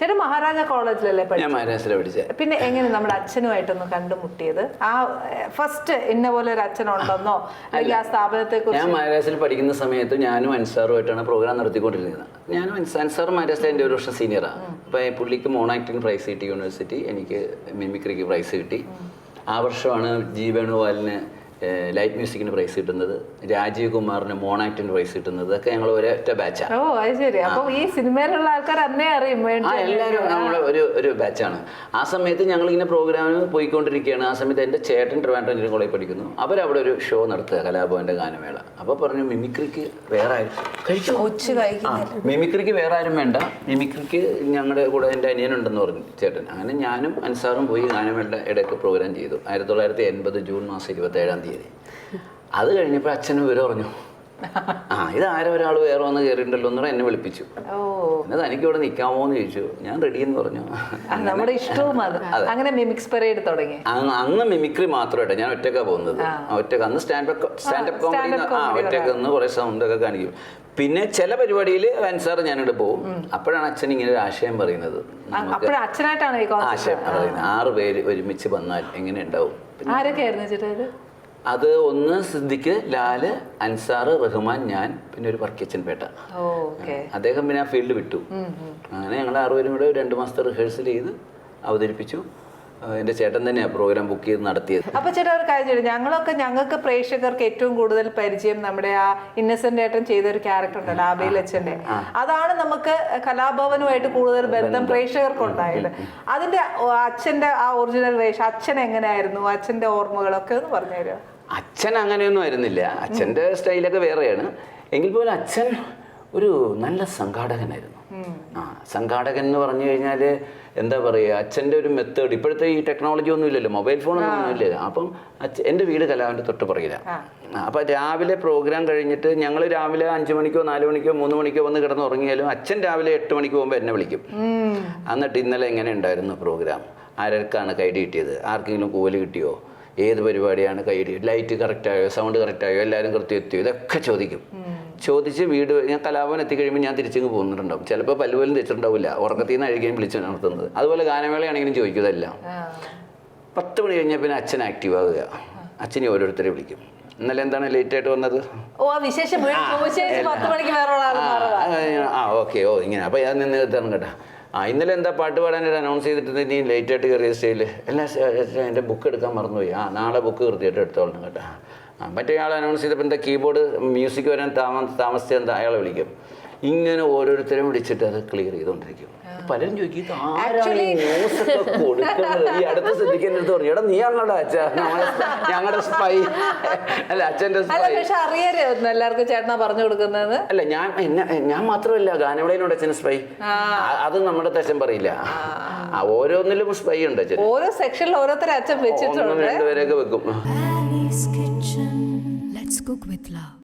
ചേട്ടൻ മഹാരാജ കോളേജിലല്ലേ ഞാൻ പഠിച്ചത്? മഹാരാഷ്ട്രയിലാണ് പഠിച്ചത്. പിന്നെ എങ്ങനെ നമ്മുടെ അച്ഛനുമായിട്ടൊന്ന് കണ്ടുമുട്ടിയത്? ആ ഫസ്റ്റ് ഇന്ന പോലെ ഒരു അച്ഛനുണ്ടെന്നോ അല്ലെങ്കിൽ ആ സ്ഥാപനത്തെ കുറിച്ച്? ഞാൻ മഹാരാഷ്ട്രയിൽ പഠിക്കുന്ന സമയത്ത് ഞാനും അൻസാറുമായിട്ടാണ് പ്രോഗ്രാം നടത്തിക്കൊണ്ടിരുന്നത്. ഞാനും അൻസാർ മഹാരാഷ്ട്ര എൻ്റെ ഒരു വർഷം സീനിയറാണ്. അപ്പോൾ പുള്ളിക്ക് മോണോ ആക്ടിങ് പ്രൈസ് കിട്ടി യൂണിവേഴ്സിറ്റി, എനിക്ക് മിമിക്രിക്ക് പ്രൈസ് കിട്ടി. ആ വർഷമാണ് ജി വേണുഗോപാലിന് ലൈറ്റ് മ്യൂസിക്കിന് പ്രൈസ് കിട്ടുന്നത്, രാജീവ് കുമാറിന് മോണോ ആക്ടിന് പ്രൈസ് കിട്ടുന്നത്. ഒക്കെ ഞങ്ങൾ ഒരൊറ്റ ബാച്ചാണ്. ഓ അത് ശരി. അപ്പൊ ഈ സിനിമയിലുള്ള ആൾക്കാർ അന്നേ അറിയും? എല്ലാവരും നമ്മൾ ഒരു ബാച്ചാണ്. ആ സമയത്ത് ഞങ്ങളിങ്ങനെ പ്രോഗ്രാമിന് പോയിക്കൊണ്ടിരിക്കുകയാണ്. ആ സമയത്ത് എൻ്റെ ചേട്ടൻ ട്രിവാൻഡ്രം എഞ്ചിനീയറിംഗ് കോളേജിൽ പഠിക്കുന്നു. അവരവിടെ ഒരു ഷോ നടത്തുക, കലാഭവൻ്റെ ഗാനമേള. അപ്പോൾ പറഞ്ഞു മിമിക്രിക്ക് വേറെ ആരും മിമിക്രിക്ക് വേറെ ആരും വേണ്ട, മിമിക്രിക്ക് ഞങ്ങളുടെ കൂടെ എൻ്റെ അനിയനുണ്ടെന്ന് പറഞ്ഞു ചേട്ടൻ. അങ്ങനെ ഞാനും അൻസാറും പോയി ഗാനമേളയുടെ ഇടയ്ക്ക് പ്രോഗ്രാം ചെയ്തു. 1980 ജൂൺ മാസം 27-ാം തീയതി. അത് കഴിഞ്ഞപ്പോൾ അച്ഛനും വിവരം പറഞ്ഞു, ഇത് ആരോ ഒരാൾ വേറെ വന്ന് കയറിയിട്ടുണ്ടല്ലോ എന്ന് എന്നെ വിളിപ്പിച്ചു. എന്നത് എനിക്ക് ഇവിടെ നിൽക്കാമോ എന്ന് ചോദിച്ചു. ഞാൻ റെഡി എന്ന് പറഞ്ഞു. നമ്മുടെ ഇഷ്ടവും അത്. അങ്ങനെ മിമിക്സ് പരേഡ് തുടങ്ങി. അന്ന് മിമിക്രി മാത്രമായിട്ട് ഞാൻ ഒറ്റക്കാ പോകുന്നത്. ഒറ്റക്ക് അന്ന് സ്റ്റാൻഡപ്പ് കോമഡി ഒറ്റക്ക് നിന്ന് കുറേ സൗണ്ടൊക്കെ കാണിക്കും. പിന്നെ ചില പരിപാടിയിൽ അൻസാർ ഞാനിവിടെ പോകും. അപ്പോഴാണ് അച്ഛൻ ഇങ്ങനെ ഒരു ആശയം പറയുന്നത്. ആശയം പറയുന്നത് 6 പേര് ഒരുമിച്ച് വന്നാൽ എങ്ങനെ ഉണ്ടാവും. ആരൊക്കെയായിരുന്നു? അത് ഒന്ന് സിദ്ദിഖ്, ലാല്, അൻസാർ, റഹ്മാൻ, ഞാൻ, പിന്നെ ഒരു വർക്കിച്ചൻ പേട്ട. അദ്ദേഹം പിന്നെ ആ ഫീൽഡ് വിട്ടു. അങ്ങനെ ഞങ്ങൾ 6 പേരും കൂടെ 2 മാസത്തെ റിഹേഴ്സൽ ചെയ്ത് അവതരിപ്പിച്ചു. എൻ്റെ ചേട്ടൻ തന്നെയാണ് പ്രോഗ്രാം ബുക്ക് ചെയ്ത് നടത്തിയത്. അപ്പൊ ചേട്ടാ ഒരു കാര്യം, ഞങ്ങൾക്ക് പ്രേക്ഷകർക്ക് ഏറ്റവും കൂടുതൽ പരിചയം നമ്മുടെ ആ ഇന്നസെന്റ് ഏട്ടൻ ചെയ്ത ഒരു ക്യാരക്ടർ ഉണ്ടല്ലോ, ആബേലച്ഛന്റെ. അതാണ് നമുക്ക് കലാഭവനുമായിട്ട് കൂടുതൽ ബന്ധം പ്രേക്ഷകർക്ക് ഉണ്ടായത്. അതിന്റെ അച്ഛന്റെ ആ ഒറിജിനൽ വേഷം, അച്ഛൻ എങ്ങനെയായിരുന്നു, അച്ഛന്റെ ഓർമ്മകളൊക്കെ ഒന്ന് പറഞ്ഞുതരാം. അച്ഛൻ അങ്ങനെയൊന്നും ആയിരുന്നില്ല. അച്ഛൻ്റെ സ്റ്റൈലൊക്കെ വേറെയാണ്. എങ്കിൽ പോലും അച്ഛൻ ഒരു നല്ല സംഘാടകനായിരുന്നു. സംഘാടകൻ എന്ന് പറഞ്ഞു കഴിഞ്ഞാൽ എന്താ പറയുക, അച്ഛൻ്റെ ഒരു മെത്തേഡ്. ഇപ്പോഴത്തെ ഈ ടെക്നോളജി ഒന്നും ഇല്ലല്ലോ, മൊബൈൽ ഫോണൊന്നും ഇല്ല. അപ്പം എൻ്റെ വീട് കലാവിൻ്റെ തൊട്ട് പുറകിലാണ്. അപ്പം രാവിലെ പ്രോഗ്രാം കഴിഞ്ഞിട്ട് ഞങ്ങൾ രാവിലെ 5 മണിക്കോ 4 മണിക്കോ 3 മണിക്കോ വന്ന് കിടന്ന് ഉറങ്ങിയാലും അച്ഛൻ രാവിലെ 8 മണിക്ക് പോകുമ്പോൾ എന്നെ വിളിക്കും. എന്നിട്ട് ഇന്നലെ എങ്ങനെ ഉണ്ടായിരുന്നു പ്രോഗ്രാം, ആർക്കാണ് കൈഡി കിട്ടിയത്, ആർക്കെങ്കിലും കൂലി കിട്ടിയോ, ഏത് പരിപാടിയാണ് കൈഡി, ലൈറ്റ് കറക്റ്റായോ, സൗണ്ട് കറക്റ്റായോ, എല്ലാവരും കൃത്യം എത്തിയോ, ഇതൊക്കെ ചോദിക്കും. ചോദിച്ച് വീട് ഞാൻ കലാഭവൻ എത്തിക്കഴിയുമ്പോൾ ഞാൻ തിരിച്ചിങ്ങ് പോകുന്നുണ്ടാവും. ചിലപ്പോൾ പല്ലുപോലും തെച്ചിട്ടുണ്ടാവില്ല, ഉറക്കത്തിൽ നിന്ന് അഴുകിയും വിളിച്ച് നടത്തുന്നത്. അതുപോലെ ഗാനമേളയാണെങ്കിലും ചോദിക്കുന്നതെല്ലാം. 10 മണി കഴിഞ്ഞാൽ പിന്നെ അച്ഛൻ ആക്റ്റീവ് ആവുക. അച്ഛനെ ഓരോരുത്തരെ വിളിക്കും. ഇന്നലെ എന്താണ് ലേറ്റ് ആയിട്ട് വന്നത്, ഓക്കെ, ഇങ്ങനെ. അപ്പോൾ ഞാൻ നിന്ന് തരണം കേട്ടോ. ഇന്നലെ എന്താ പാട്ട് പാടാനായിട്ട് അനൗൺസ് ചെയ്തിട്ട് നീ ലേറ്റ് ആയിട്ട് കയറിയ സ്റ്റേജിൽ എൻ്റെ ബുക്ക് എടുക്കാൻ മറന്നുപോയി. നാളെ ബുക്ക് കൃത്യമായിട്ട് എടുത്തോളണം കേട്ടോ. മറ്റേ ആൾ അനൗൺസ് ചെയ്തപ്പോൾ എന്താ കീബോർഡ് മ്യൂസിക് വരാൻ താമസിച്ച എന്താ അയാളെ വിളിക്കും. ഇങ്ങനെ ഓരോരുത്തരും വിളിച്ചിട്ട് അത് ക്ലിയർ ചെയ്തുകൊണ്ടിരിക്കും. പലരും ചോദിക്കും കൊടുക്കുന്നത്. ഈ അടുത്ത ശ്രദ്ധിക്കുന്ന അടുത്ത് പറഞ്ഞു, എടാ നീയാണോടാ അച്ഛ ഞങ്ങളുടെ സ്പൈ, അല്ല അച്ഛൻ്റെ സ്പൈ. എല്ലാവർക്കും ചേട്ടനാ പറഞ്ഞു കൊടുക്കുന്നത്. അല്ല ഞാൻ മാത്രമല്ല, ഗാനമേളയിലുണ്ട് അച്ഛന് സ്പൈ. അത് നമ്മുടെ അച്ഛൻ പറയില്ല. ഓരോന്നിലും സ്പൈ ഉണ്ട് അച്ഛൻ. ഓരോ സെക്ഷനിൽ ഓരോരുത്തരെ അച്ഛൻ വെച്ചിട്ടുണ്ട്. 1-2 പേരൊക്കെ വെക്കും. Let's cook with love.